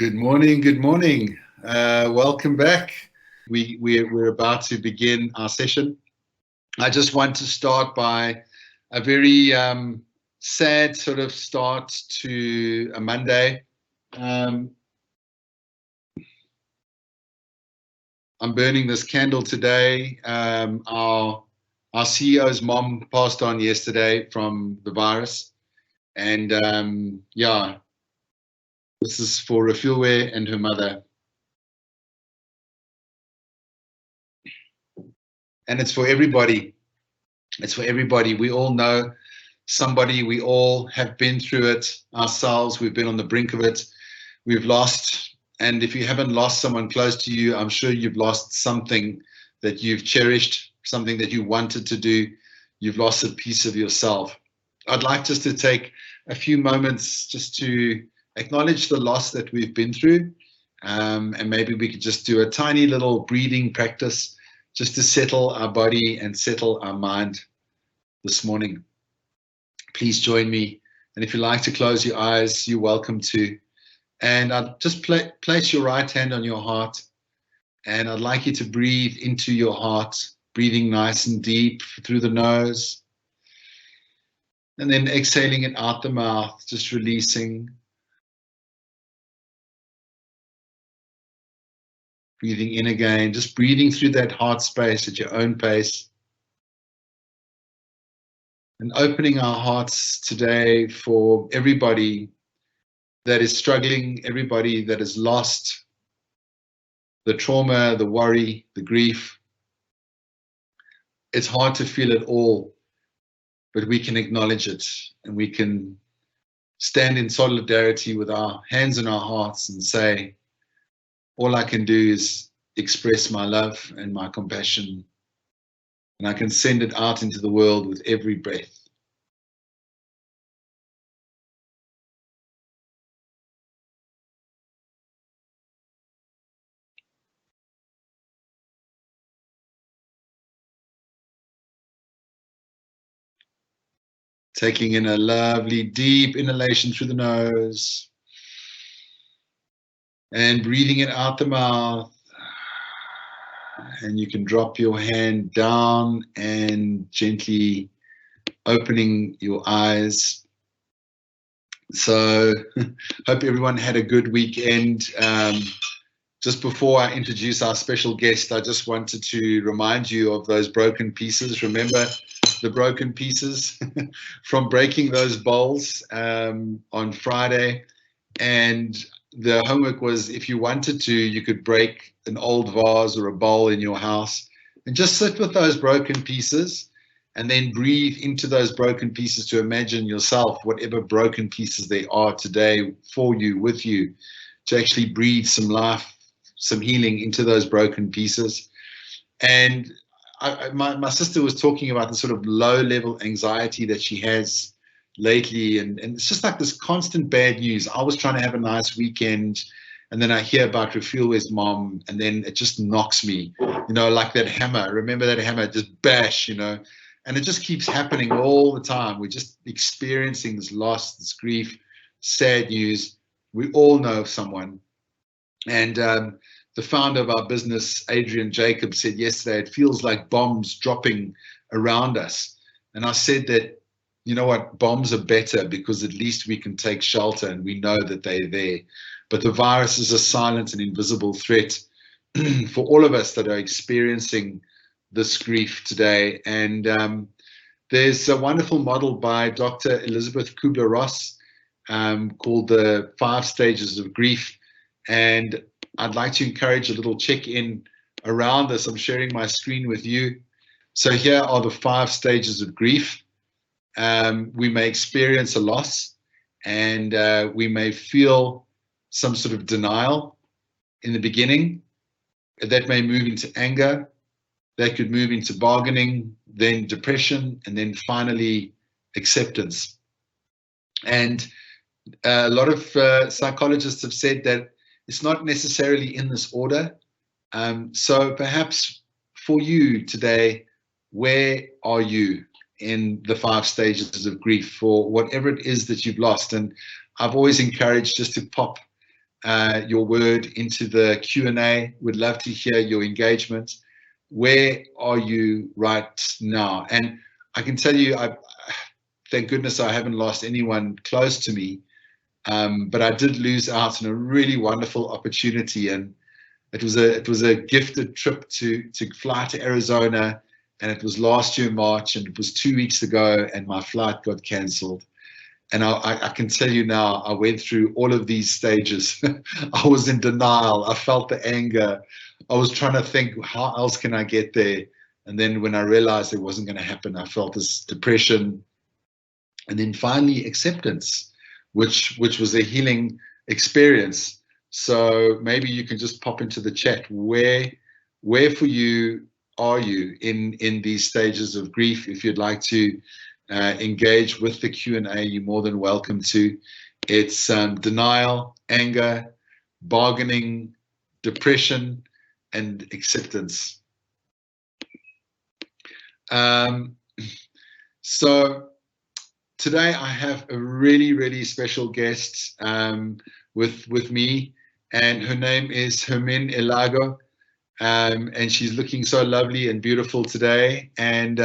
Good morning. Good morning. Welcome back. We're about to begin our session. I just want to start by a very sad sort of start to a Monday. I'm burning this candle today. Our CEO's mom passed on yesterday from the virus, and yeah. This is for Refilwe and her mother. And it's for everybody. It's for everybody. We all know somebody. We all have been through it ourselves. We've been on the brink of it. We've lost. And if you haven't lost someone close to you, I'm sure you've lost something that you've cherished, something that you wanted to do. You've lost a piece of yourself. I'd like just to take a few moments just to acknowledge the loss that we've been through, and maybe we could just do a tiny little breathing practice just to settle our body and settle our mind this morning. Please join me, and if you like to close your eyes, you're welcome to. And I'll just place your right hand on your heart, and I'd like you to breathe into your heart, breathing nice and deep through the nose, and then exhaling it out the mouth, just releasing. Breathing in again, just breathing through that heart space at your own pace. And opening our hearts today for everybody that is struggling, everybody that has lost, the trauma, the worry, the grief. It's hard to feel it all, but we can acknowledge it, and we can stand in solidarity with our hands in our hearts and say, all I can do is express my love and my compassion, and I can send it out into the world with every breath. Taking in a lovely deep inhalation through the nose and breathing it out the mouth. And you can drop your hand down and gently opening your eyes. So hope everyone had a good weekend. Just before I introduce our special guest, I just wanted to remind you of those broken pieces. Remember the broken pieces from breaking those bowls on Friday. And the homework was, if you wanted to, you could break an old vase or a bowl in your house and just sit with those broken pieces and then breathe into those broken pieces to imagine yourself, whatever broken pieces they are today for you, with you, to actually breathe some life, some healing into those broken pieces. And my sister was talking about the sort of low-level anxiety that she has lately, and it's just like this constant bad news. I was trying to have a nice weekend, and then I hear about Refilwe's mom, and then it just knocks me, like that hammer. Remember that hammer? Just bash, and it just keeps happening all the time. We're just experiencing this loss, this grief, sad news. We all know someone. And the founder of our business, Adrian Jacob, said yesterday, it feels like bombs dropping around us. And I said that, you know what, bombs are better because at least we can take shelter and we know that they're there. But the virus is a silent and invisible threat for all of us that are experiencing this grief today. And there's a wonderful model by Dr. Elizabeth Kubler-Ross called the 5 Stages of Grief. And I'd like to encourage a little check-in around this. I'm sharing my screen with you. So here are the 5 stages of grief. We may experience a loss, and we may feel some sort of denial in the beginning. That may move into anger. That could move into bargaining, then depression, and then finally acceptance. And a lot of psychologists have said that it's not necessarily in this order. So perhaps for you today, where are you in the 5 stages of grief for whatever it is that you've lost? And I've always encouraged just to pop your word into the Q&A. Would love to hear your engagement. Where are you right now? And I can tell you, thank goodness I haven't lost anyone close to me, but I did lose out on a really wonderful opportunity, and it was a gifted trip to fly to Arizona, and it was last year March, and it was 2 weeks ago, and my flight got cancelled. And I can tell you now, I went through all of these stages. I was in denial. I felt the anger. I was trying to think, how else can I get there? And then when I realized it wasn't going to happen, I felt this depression. And then finally, acceptance, which was a healing experience. So maybe you can just pop into the chat. Where for you are you in these stages of grief? If you'd like to engage with the Q&A, you're more than welcome to. It's denial, anger, bargaining, depression, and acceptance. So today I have a really, really special guest with me, and her name is Hermine Elago. And she's looking so lovely and beautiful today. And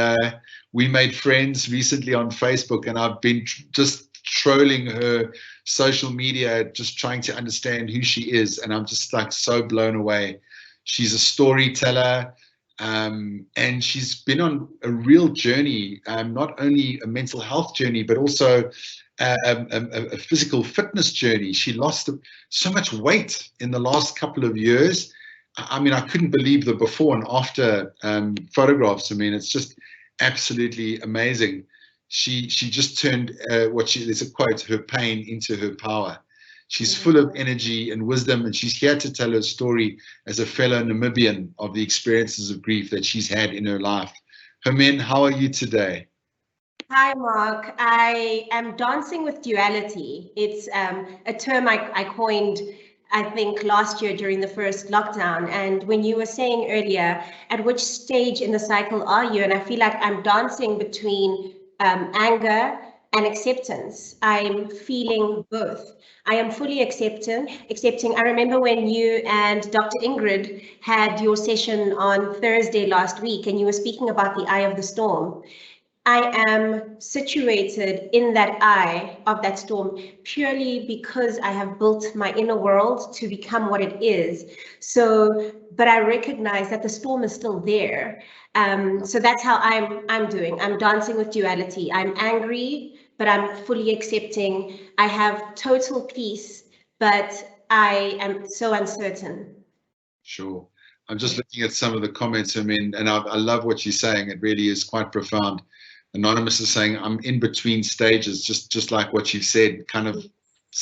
we made friends recently on Facebook, and I've been just trolling her social media, just trying to understand who she is. And I'm just like so blown away. She's a storyteller, and she's been on a real journey, not only a mental health journey, but also a physical fitness journey. She lost so much weight in the last couple of years. I mean, I couldn't believe the before and after photographs. I mean, it's just absolutely amazing. She just turned there's a quote, her pain into her power. She's full of energy and wisdom, and she's here to tell her story as a fellow Namibian of the experiences of grief that she's had in her life. Hermine, how are you today? Hi, Mark. I am dancing with duality. It's a term I coined, I think, last year during the first lockdown. And when you were saying earlier, at which stage in the cycle are you? And I feel like I'm dancing between anger and acceptance. I'm feeling both. I am fully accepting. I remember when you and Dr. Ingrid had your session on Thursday last week, and you were speaking about the eye of the storm. I am situated in that eye of that storm purely because I have built my inner world to become what it is. So, but I recognize that the storm is still there. So that's how I'm doing. I'm dancing with duality. I'm angry, but I'm fully accepting. I have total peace, but I am so uncertain. Sure. I'm just looking at some of the comments, I mean, and I love what you're saying. It really is quite profound. Anonymous is saying, I'm in between stages, just like what you've said, kind of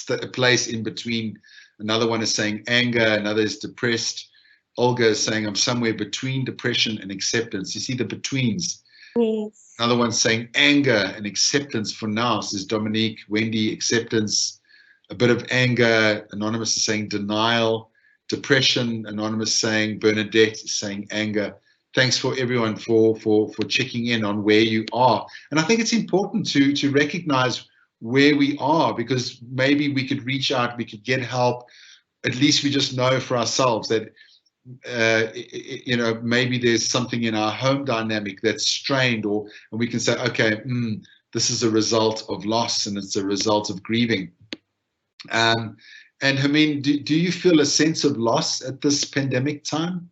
a place in between. Another one is saying anger, another is depressed. Olga is saying, I'm somewhere between depression and acceptance. You see the betweens. Yes. Another one's saying anger and acceptance for now, says Dominique. Wendy, acceptance, a bit of anger. Anonymous is saying denial. Depression. Anonymous saying, Bernadette is saying anger. Thanks for everyone for checking in on where you are. And I think it's important to recognize where we are, because maybe we could reach out, we could get help. At least we just know for ourselves that, you know, maybe there's something in our home dynamic that's strained, and we can say, okay, this is a result of loss, and it's a result of grieving. And Hermine, do you feel a sense of loss at this pandemic time?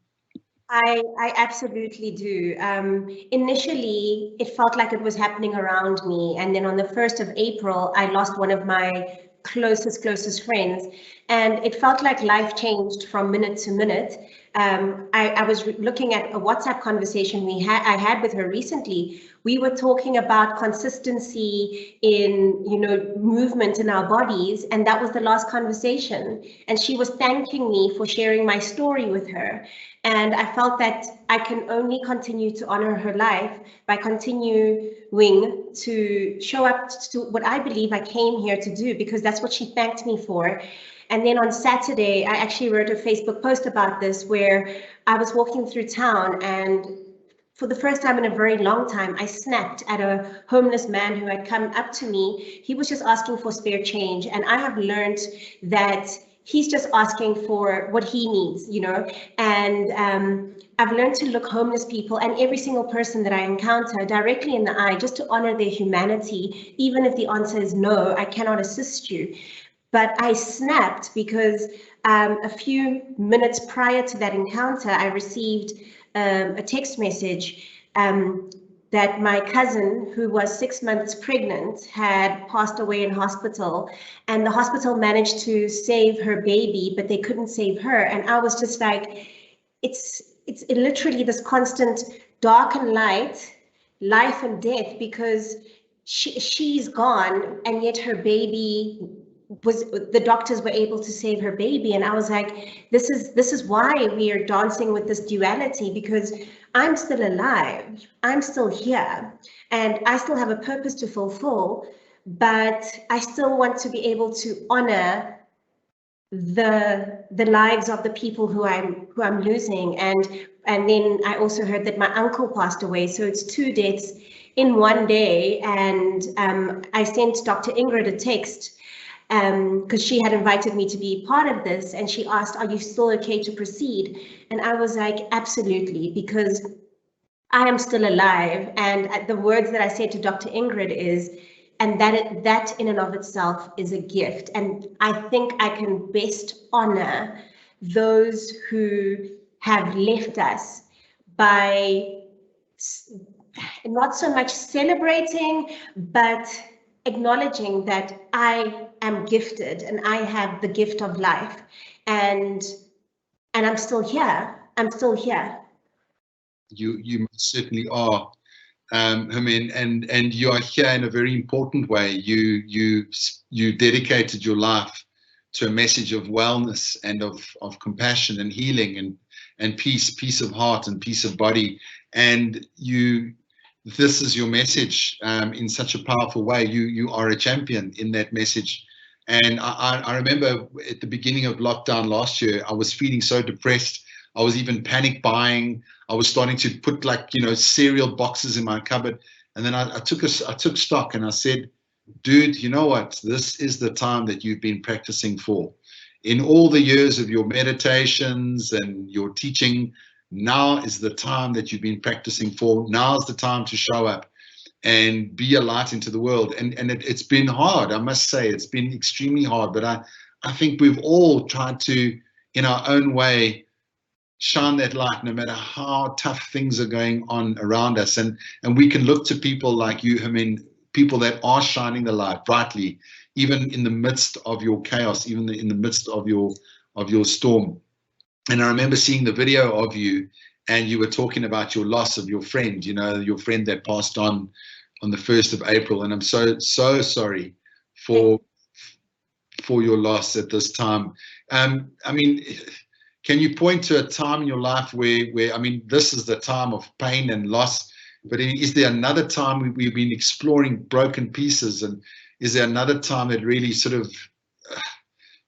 I absolutely do. Initially, it felt like it was happening around me. And then on the 1st of April, I lost one of my closest friends. And it felt like life changed from minute to minute. I was looking at a WhatsApp conversation I had with her recently. We were talking about consistency in, you know, movement in our bodies, and that was the last conversation. And she was thanking me for sharing my story with her. And I felt that I can only continue to honor her life by continuing to show up to what I believe I came here to do, because that's what she thanked me for. And then on Saturday, I actually wrote a Facebook post about this, where I was walking through town, and for the first time in a very long time, I snapped at a homeless man who had come up to me. He was just asking for spare change. And I have learned that he's just asking for what he needs, you know. And I've learned to look homeless people and every single person that I encounter directly in the eye, just to honor their humanity, even if the answer is no, I cannot assist you. But I snapped because a few minutes prior to that encounter, I received a text message that my cousin, who was 6 months pregnant, had passed away in hospital, and the hospital managed to save her baby, but they couldn't save her. And I was just like, it's literally this constant dark and light, life and death, because she's gone, and yet her baby the doctors were able to save her baby. And I was like, this is why we are dancing with this duality, because I'm still alive, I'm still here, and I still have a purpose to fulfill, but I still want to be able to honor the lives of the people who I'm losing. And then I also heard that my uncle passed away, so it's 2 deaths in one day. And I sent Dr. Ingrid a text because she had invited me to be part of this, and she asked, are you still okay to proceed? And I was like, absolutely, because I am still alive. And the words that I said to Dr. Ingrid is, and that in and of itself is a gift. And I think I can best honor those who have left us by not so much celebrating, but acknowledging that I am gifted and I have the gift of life, and I'm still here. I'm still here. You certainly are, Hermine, and you are here in a very important way. You dedicated your life to a message of wellness and of compassion and healing and peace of heart and peace of body. And this is your message in such a powerful way. You are a champion in that message. And I remember at the beginning of lockdown last year, I was feeling so depressed. I was even panic buying. I was starting to put, like, cereal boxes in my cupboard. And then I took stock and I said, dude, you know what? This is the time that you've been practicing for. In all the years of your meditations and your teaching, now is the time that you've been practicing for. Now is the time to show up and be a light into the world. And it's been hard, I must say. It's been extremely hard. But I think we've all tried to, in our own way, shine that light, no matter how tough things are going on around us. And we can look to people like you, I mean, people that are shining the light brightly, even in the midst of your chaos, even in the midst of your storm. And I remember seeing the video of you, and you were talking about your loss of your friend, your friend that passed on the 1st of April. And I'm so sorry for your loss at this time. I mean, can you point to a time in your life where I mean, this is the time of pain and loss, but is there another time we've been exploring broken pieces? And is there another time that really sort of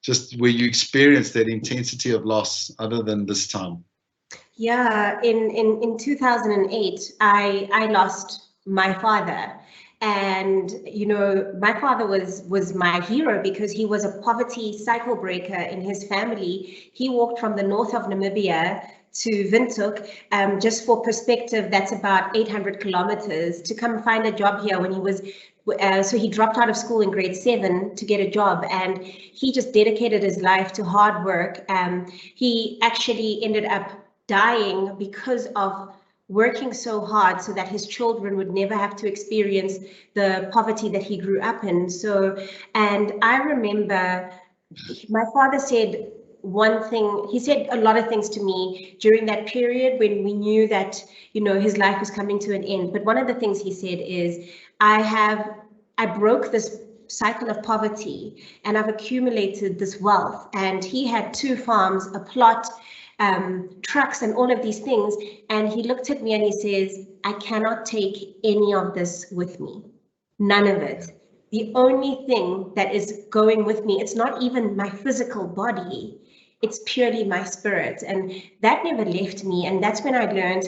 just where you experience that intensity of loss other than this time? Yeah, in 2008, I lost my father. And, my father was my hero because he was a poverty cycle breaker in his family. He walked from the north of Namibia to Windhoek. Just for perspective, that's about 800 kilometers to come find a job here when he was so he dropped out of school in grade 7 to get a job, and he just dedicated his life to hard work. He actually ended up dying because of working so hard so that his children would never have to experience the poverty that he grew up in. And I remember my father said one thing. He said a lot of things to me during that period when we knew that, his life was coming to an end. But one of the things he said is, I broke this cycle of poverty and I've accumulated this wealth. And he had 2 farms, a plot, trucks, and all of these things. And he looked at me and he says, I cannot take any of this with me. None of it. The only thing that is going with me, it's not even my physical body, it's purely my spirit. And that never left me. And that's when I learned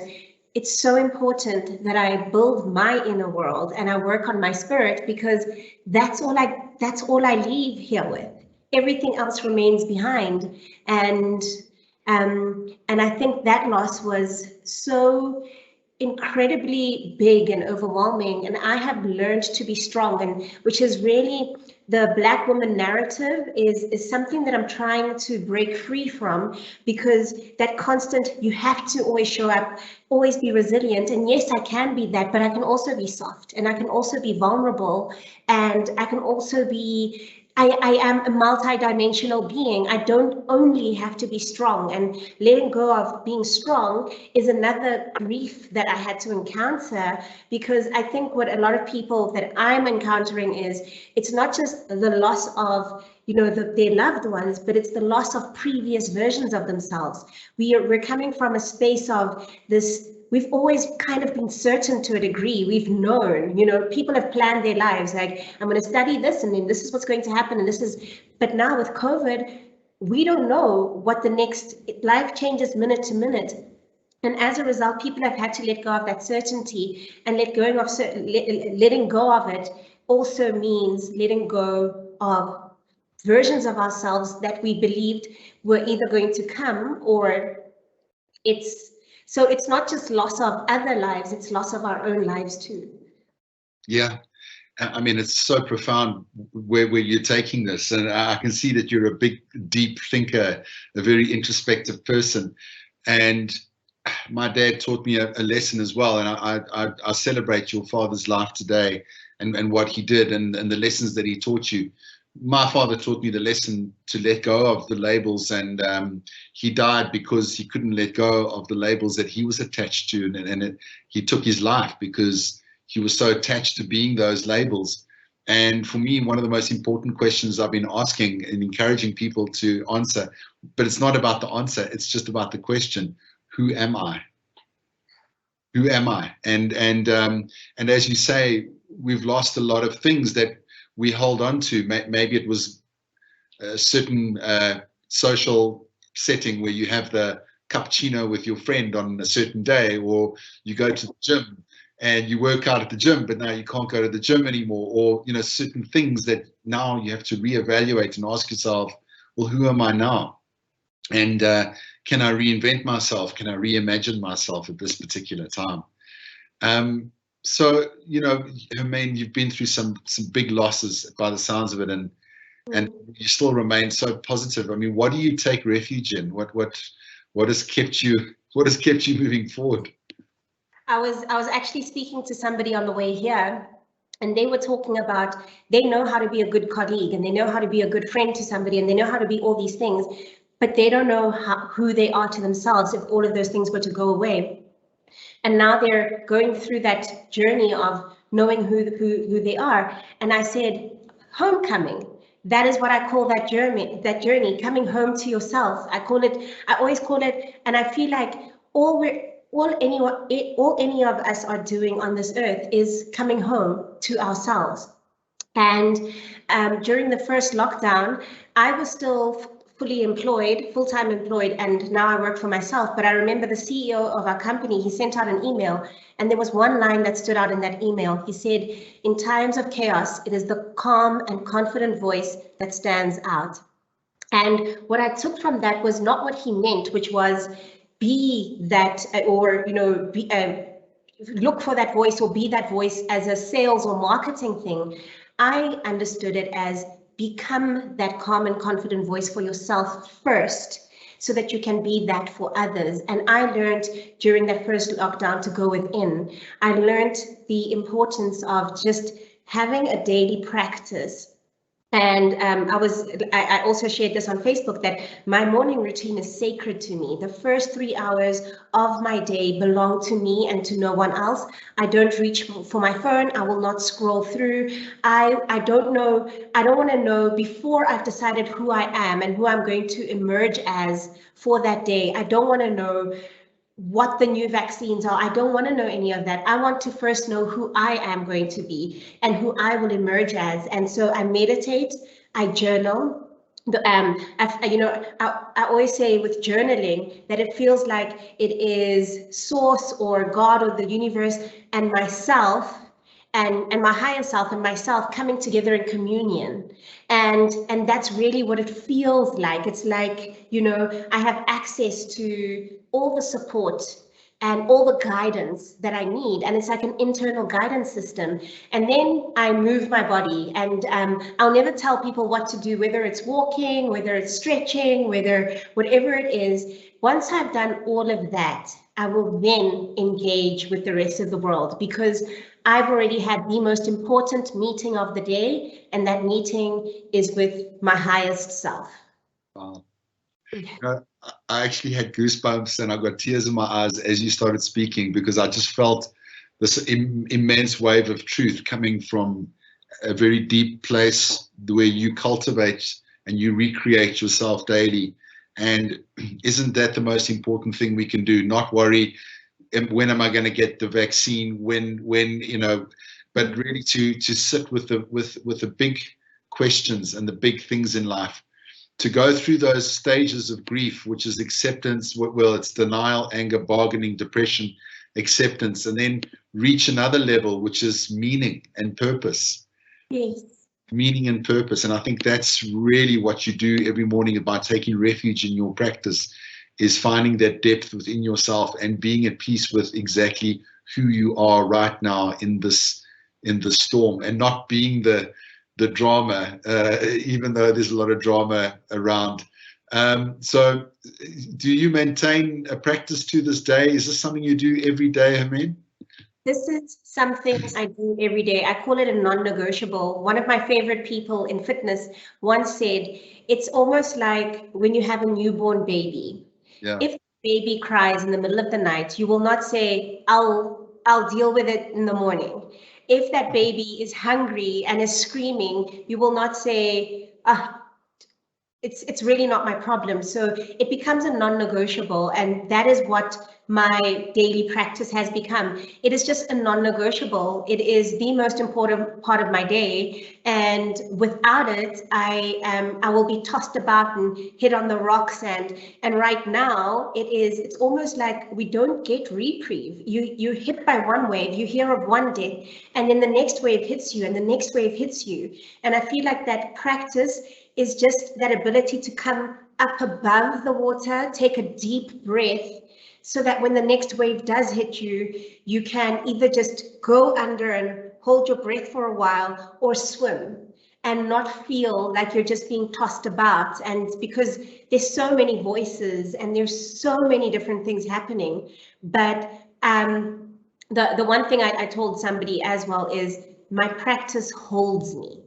it's so important that I build my inner world and I work on my spirit, because that's all I leave here with. everything else remains behind. And I think that loss was so incredibly big and overwhelming, and I have learned to be strong, and which is really the Black woman narrative is something that I'm trying to break free from, because that constant, you have to always show up, always be resilient. And yes, I can be that, but I can also be soft, and I can also be vulnerable, and I can also be, I am a multi-dimensional being. I don't only have to be strong, and letting go of being strong is another grief that I had to encounter, because I think what a lot of people that I'm encountering is, it's not just the loss of, you know, their loved ones, but it's the loss of previous versions of themselves. We're coming from a space of this. We've always kind of been certain to a degree. We've known, you know, people have planned their lives. Like, I'm going to study this, and then this is what's going to happen. And this is, but now with COVID, we don't know what the next, life changes minute to minute. And as a result, people have had to let go of that certainty, and letting go of it also means letting go of versions of ourselves that we believed were either going to come, or so it's not just loss of other lives, it's loss of our own lives too. Yeah, I mean, it's so profound where you're taking this, and I can see that you're a big, deep thinker, a very introspective person. And my dad taught me a lesson as well, and I celebrate your father's life today, and what he did, and the lessons that he taught you. My father taught me the lesson to let go of the labels, and he died because he couldn't let go of the labels that he was attached to, and he took his life because he was so attached to being those labels. And for me, one of the most important questions I've been asking and encouraging people to answer, but it's not about the answer, it's just about the question: who am I? Who am I? And as you say, we've lost a lot of things that we hold on to. Maybe it was a certain social setting where you have the cappuccino with your friend on a certain day, or you go to the gym and you work out at the gym, but now you can't go to the gym anymore, or, you know, certain things that now you have to reevaluate and ask yourself, well, who am I now? And can I reinvent myself? Can I reimagine myself at this particular time? So, you know, Hermine, you've been through some big losses by the sounds of it, and you still remain so positive. I mean, what do you take refuge in? What has kept you moving forward? I was actually speaking to somebody on the way here, and they were talking about, they know how to be a good colleague, and they know how to be a good friend to somebody, and they know how to be all these things, but they don't know who they are to themselves if all of those things were to go away. And now they're going through that journey of knowing who they are. And I said, homecoming. That is what I call that journey, coming home to yourself. I always call it, and I feel like all any of us are doing on this earth is coming home to ourselves. And during the first lockdown, I was still fully employed, full-time employed, and now I work for myself. But I remember the CEO of our company, he sent out an email, and there was one line that stood out in that email. He said, in times of chaos, it is the calm and confident voice that stands out. And what I took from that was not what he meant, which was be that, or, you know, look for that voice or be that voice as a sales or marketing thing. I understood it as become that calm and confident voice for yourself first, so that you can be that for others. And I learned during that first lockdown to go within. I learned the importance of just having a daily practice. And I also shared this on Facebook, that my morning routine is sacred to me. The first 3 hours of my day belong to me and to no one else. I don't reach for my phone. I will not scroll through. I don't want to know before I've decided who I am and who I'm going to emerge as for that day. I don't want to know what the new vaccines are. I don't want to know any of that. I want to first know who I am going to be and who I will emerge as. And so I meditate, I journal. I always say with journaling that it feels like it is source or God or the universe and myself and my higher self and myself coming together in communion. And that's really what it feels like. It's like, you know, I have access to all the support and all the guidance that I need. And it's like an internal guidance system. And then I move my body, and I'll never tell people what to do, whether it's walking, whether it's stretching, whatever it is. Once I've done all of that, I will then engage with the rest of the world, because I've already had the most important meeting of the day, and that meeting is with my highest self. Wow. I actually had goosebumps and I got tears in my eyes as you started speaking, because I just felt this immense wave of truth coming from a very deep place where you cultivate and you recreate yourself daily. And isn't that the most important thing we can do? Not worry, when am I going to get the vaccine? When you know, but really to sit with the big questions and the big things in life, to go through those stages of grief, which is acceptance. Well, it's denial, anger, bargaining, depression, acceptance, and then reach another level, which is meaning and purpose. Yes. Meaning and purpose. And I think that's really what you do every morning by taking refuge in your practice, is finding that depth within yourself and being at peace with exactly who you are right now in this storm, and not being the drama, even though there's a lot of drama around. So do you maintain a practice to this day? Is this something you do every day, Hermine? This is something I do every day. I call it a non-negotiable. One of my favorite people in fitness once said, it's almost like when you have a newborn baby. Yeah. If the baby cries in the middle of the night, you will not say, I'll deal with it in the morning. If that baby is hungry and is screaming, you will not say, it's really not my problem. So it becomes a non-negotiable, and that is what my daily practice has become. It is just a non-negotiable. It is the most important part of my day, and without it, I will be tossed about and hit on the rocks. And right now, it's almost like we don't get reprieve. You're hit by one wave, you hear of one death, and then the next wave hits you, and the next wave hits you. And I feel like that practice is just that ability to come up above the water, take a deep breath, so that when the next wave does hit you, you can either just go under and hold your breath for a while, or swim and not feel like you're just being tossed about. And because there's so many voices and there's so many different things happening. But the one thing I told somebody as well is, my practice holds me.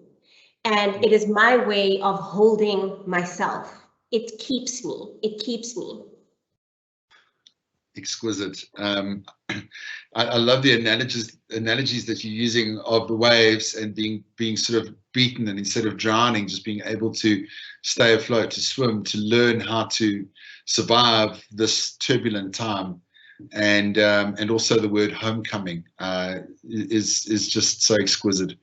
And it is my way of holding myself. It keeps me. It keeps me. Exquisite. I love the analogies that you're using of the waves and being sort of beaten, and instead of drowning, just being able to stay afloat, to swim, to learn how to survive this turbulent time. And also the word homecoming is just so exquisite.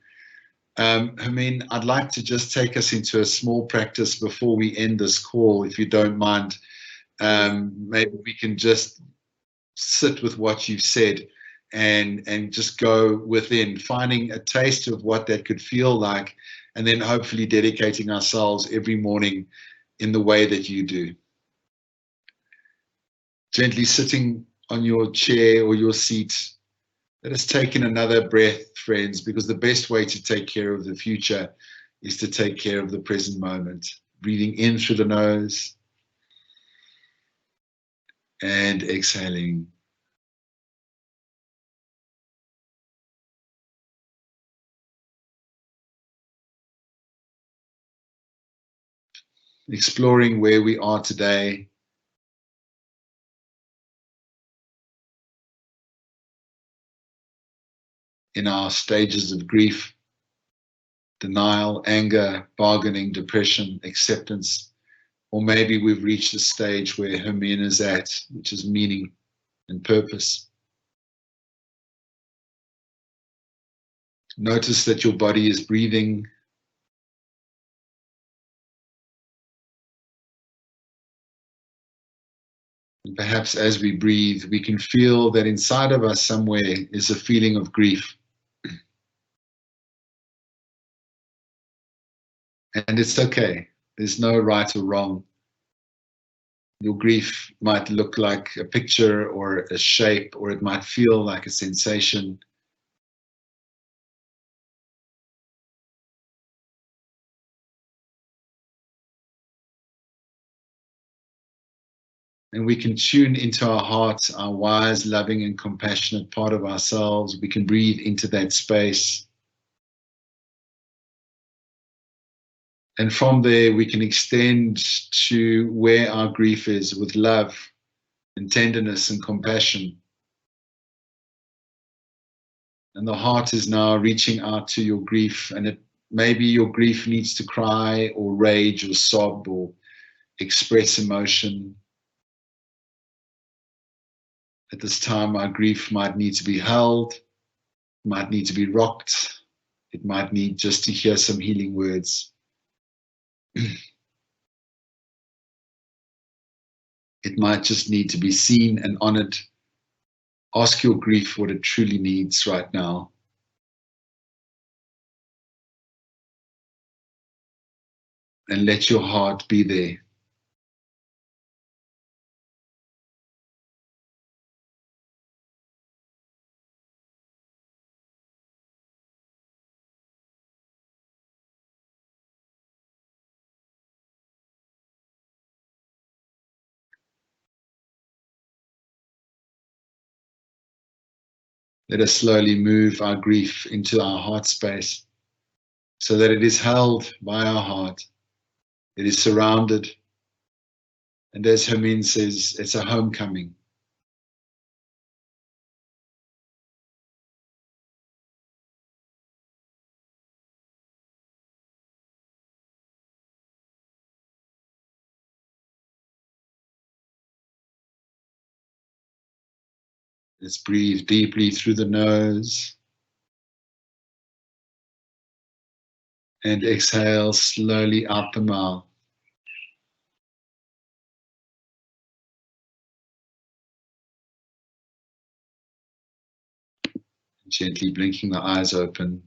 Hermine, I'd like to just take us into a small practice before we end this call, if you don't mind. Maybe we can just sit with what you've said and just go within, finding a taste of what that could feel like, and then hopefully dedicating ourselves every morning in the way that you do. Gently sitting on your chair or your seat. Let us take in another breath, friends, because the best way to take care of the future is to take care of the present moment. Breathing in through the nose and exhaling. Exploring where we are today. In our stages of grief, denial, anger, bargaining, depression, acceptance, or maybe we've reached the stage where Hermine is at, which is meaning and purpose. Notice that your body is breathing. And perhaps as we breathe, we can feel that inside of us somewhere is a feeling of grief. And it's okay. There's no right or wrong. Your grief might look like a picture or a shape, or it might feel like a sensation. And we can tune into our heart, our wise, loving, and compassionate part of ourselves. We can breathe into that space. And from there, we can extend to where our grief is with love and tenderness and compassion. And the heart is now reaching out to your grief, and maybe your grief needs to cry or rage or sob or express emotion. At this time, our grief might need to be held, might need to be rocked, it might need just to hear some healing words. It might just need to be seen and honored. Ask your grief what it truly needs right now. And let your heart be there. Let us slowly move our grief into our heart space so that it is held by our heart. It is surrounded. And as Hermine says, it's a homecoming. Let's breathe deeply through the nose. And exhale slowly out the mouth. Gently blinking the eyes open.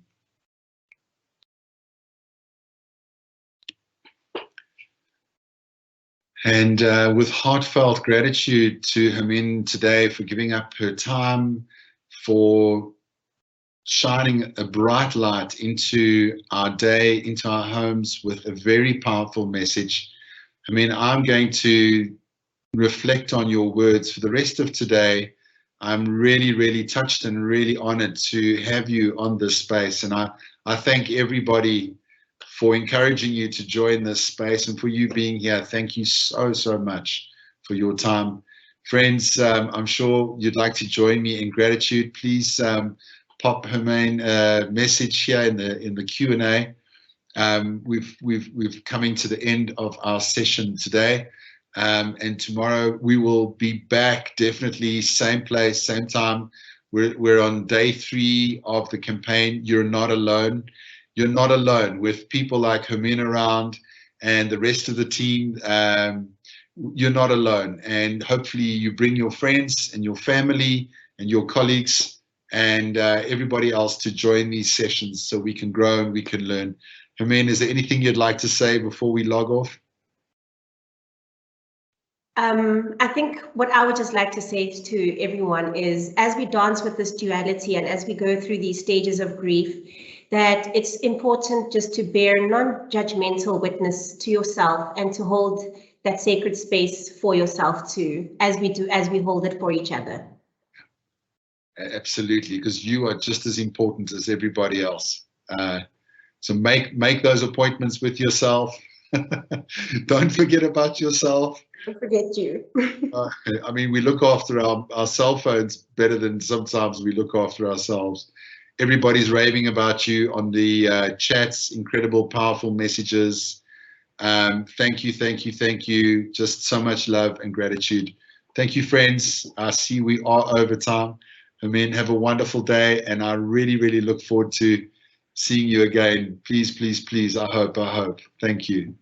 And with heartfelt gratitude to Hermine today for giving up her time, for shining a bright light into our day, into our homes with a very powerful message. I mean, I'm going to reflect on your words for the rest of today. I'm really, really touched and really honored to have you on this space. And I thank everybody for encouraging you to join this space and for you being here. Thank you so, so much for your time. Friends, I'm sure you'd like to join me in gratitude. Please pop Hermine message here in the Q&A. We've coming to the end of our session today, and tomorrow we will be back. Definitely same place, same time. We're on day 3 of the campaign. You're not alone. You're not alone with people like Hermine around and the rest of the team. You're not alone, and hopefully you bring your friends and your family and your colleagues and everybody else to join these sessions so we can grow and we can learn. Hermine, is there anything you'd like to say before we log off? I think what I would just like to say to everyone is, as we dance with this duality and as we go through these stages of grief, that it's important just to bear non-judgmental witness to yourself and to hold that sacred space for yourself too, as we hold it for each other. Absolutely, because you are just as important as everybody else. So make those appointments with yourself. Don't forget about yourself. Don't forget you. I mean, we look after our cell phones better than sometimes we look after ourselves. Everybody's raving about you on the chats, incredible, powerful messages. Thank you, thank you, thank you. Just so much love and gratitude. Thank you, friends. I see we are over time. Hermine, have a wonderful day, and I really, really look forward to seeing you again. Please, please, please, I hope. Thank you.